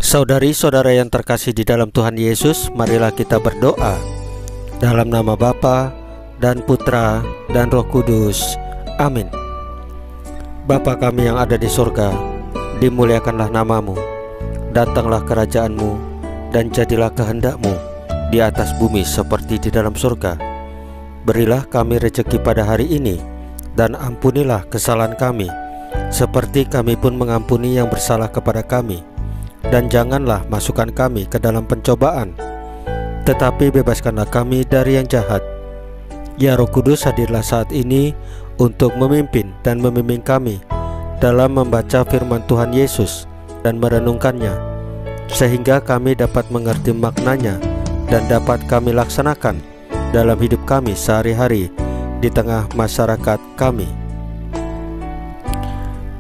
Saudari-saudara yang terkasih di dalam Tuhan Yesus, marilah kita berdoa. Dalam nama Bapa dan Putra dan Roh Kudus. Amin. Bapa kami yang ada di surga, dimuliakanlah namamu. Datanglah kerajaan-Mu, dan jadilah kehendak-Mu di atas bumi seperti di dalam surga. Berilah kami rezeki pada hari ini, dan ampunilah kesalahan kami, seperti kami pun mengampuni yang bersalah kepada kami. Dan janganlah masukkan kami ke dalam pencobaan, tetapi bebaskanlah kami dari yang jahat. Ya Roh Kudus, hadirlah saat ini untuk memimpin dan membimbing kami dalam membaca firman Tuhan Yesus dan merenungkannya, sehingga kami dapat mengerti maknanya dan dapat kami laksanakan dalam hidup kami sehari-hari di tengah masyarakat kami.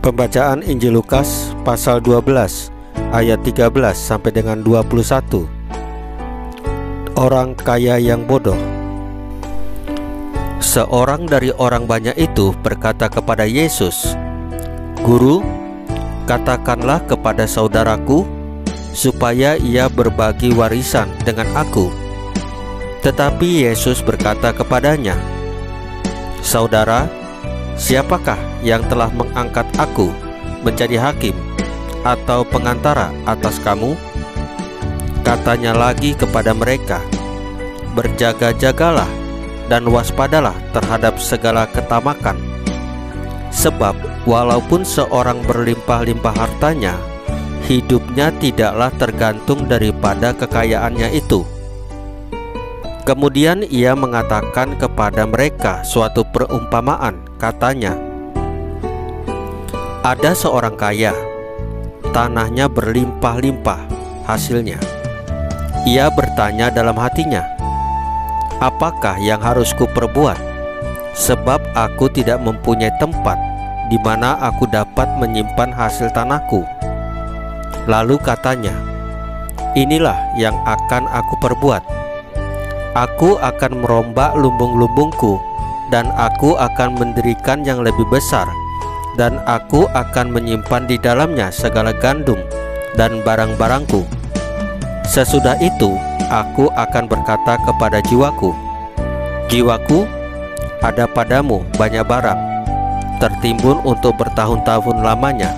Pembacaan Injil Lukas pasal 12 ayat 13 sampai dengan 21. Orang kaya yang bodoh. Seorang dari orang banyak itu berkata kepada Yesus, "Guru, katakanlah kepada saudaraku supaya ia berbagi warisan dengan aku." Tetapi Yesus berkata kepadanya, "Saudara, siapakah yang telah mengangkat aku menjadi hakim atau pengantara atas kamu?" Katanya lagi kepada mereka, "Berjaga-jagalah dan waspadalah terhadap segala ketamakan. Sebab walaupun seorang berlimpah-limpah hartanya, hidupnya tidaklah tergantung daripada kekayaannya itu." Kemudian ia mengatakan kepada mereka suatu perumpamaan, katanya, "Ada seorang kaya, tanahnya berlimpah-limpah hasilnya. Ia bertanya dalam hatinya, 'Apakah yang harus kuperbuat? Sebab aku tidak mempunyai tempat di mana aku dapat menyimpan hasil tanahku.' Lalu katanya, 'Inilah yang akan aku perbuat. Aku akan merombak lumbung-lumbungku, dan aku akan mendirikan yang lebih besar, dan aku akan menyimpan di dalamnya segala gandum dan barang-barangku. Sesudah itu aku akan berkata kepada jiwaku, Jiwaku, ada padamu banyak barang, tertimbun untuk bertahun-tahun lamanya.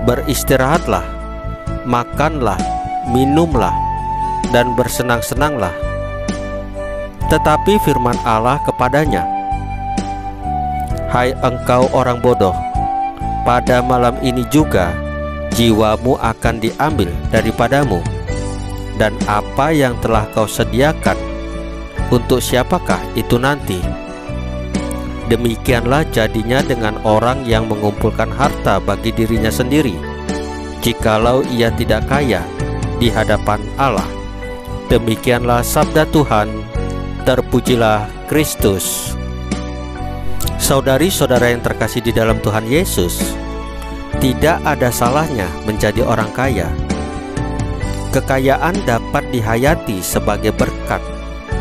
Beristirahatlah, makanlah, minumlah, dan bersenang-senanglah.' Tetapi firman Allah kepadanya, 'Hai engkau orang bodoh, pada malam ini juga jiwamu akan diambil daripadamu. Dan apa yang telah kau sediakan, untuk siapakah itu nanti?' Demikianlah jadinya dengan orang yang mengumpulkan harta bagi dirinya sendiri, jikalau ia tidak kaya di hadapan Allah." Demikianlah sabda Tuhan. Terpujilah Kristus. Saudari-saudara yang terkasih di dalam Tuhan Yesus, tidak ada salahnya menjadi orang kaya. Kekayaan dapat dihayati sebagai berkat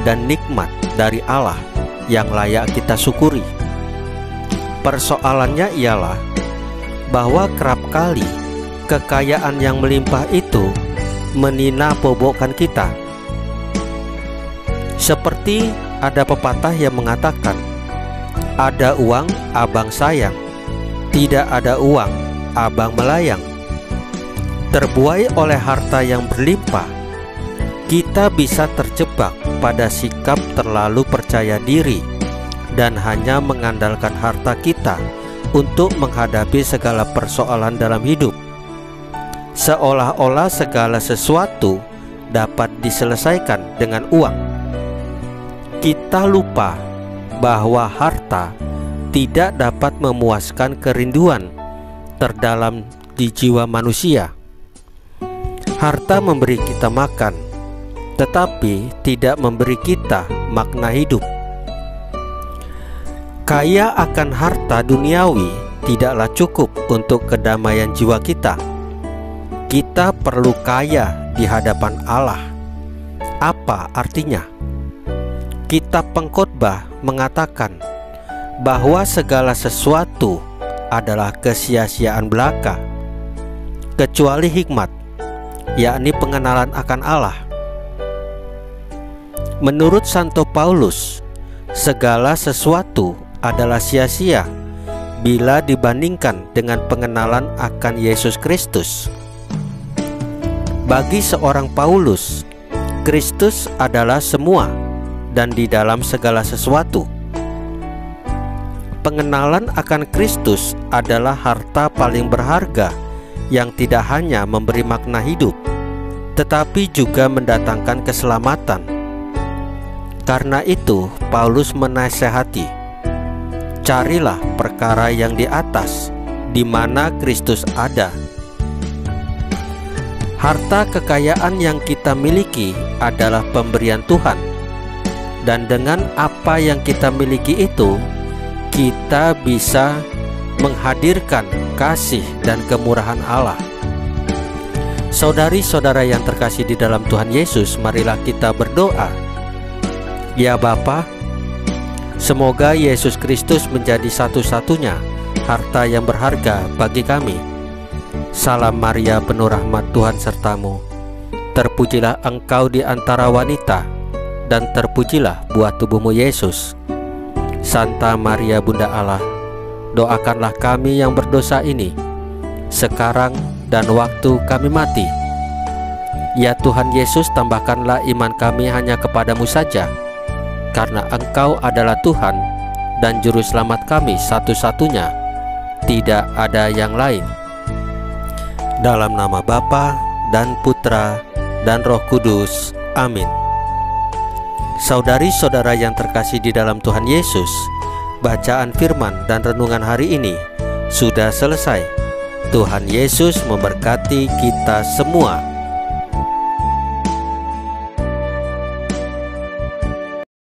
dan nikmat dari Allah yang layak kita syukuri. Persoalannya ialah bahwa kerap kali kekayaan yang melimpah itu menina-bobokkan kita. Seperti ada pepatah yang mengatakan, "Ada uang, abang sayang. Tidak ada uang, abang melayang." Terbuai oleh harta yang berlimpah, kita bisa terjebak pada sikap terlalu percaya diri dan hanya mengandalkan harta kita untuk menghadapi segala persoalan dalam hidup, seolah-olah segala sesuatu dapat diselesaikan dengan uang. Kita lupa bahwa harta tidak dapat memuaskan kerinduan terdalam di jiwa manusia. Harta memberi kita makan, tetapi tidak memberi kita makna hidup. Kaya akan harta duniawi tidaklah cukup untuk kedamaian jiwa kita. Kita perlu kaya di hadapan Allah. Apa artinya? Kitab Pengkhotbah mengatakan bahwa segala sesuatu adalah kesia-siaan belaka, kecuali hikmat, yakni pengenalan akan Allah. Menurut Santo Paulus, segala sesuatu adalah sia-sia bila dibandingkan dengan pengenalan akan Yesus Kristus. Bagi seorang Paulus, Kristus adalah semua dan di dalam segala sesuatu. Pengenalan akan Kristus adalah harta paling berharga yang tidak hanya memberi makna hidup, tetapi juga mendatangkan keselamatan. Karena itu, Paulus menasihati, carilah perkara yang di atas, di mana Kristus ada. Harta kekayaan yang kita miliki adalah pemberian Tuhan, dan dengan apa yang kita miliki itu, kita bisa menghadirkan kasih dan kemurahan Allah. Saudari-saudara yang terkasih di dalam Tuhan Yesus, marilah kita berdoa. Ya Bapa, semoga Yesus Kristus menjadi satu-satunya harta yang berharga bagi kami. Salam Maria, penuh rahmat, Tuhan sertamu. Terpujilah engkau di antara wanita, dan terpujilah buah tubuhmu Yesus. Santa Maria Bunda Allah, doakanlah kami yang berdosa ini, sekarang dan waktu kami mati. Ya Tuhan Yesus, tambahkanlah iman kami hanya kepadamu saja, karena Engkau adalah Tuhan dan Juru Selamat kami satu-satunya, tidak ada yang lain. Dalam nama Bapa dan Putra dan Roh Kudus. Amin. Saudari-saudara yang terkasih di dalam Tuhan Yesus, bacaan firman dan renungan hari ini sudah selesai. Tuhan Yesus memberkati kita semua.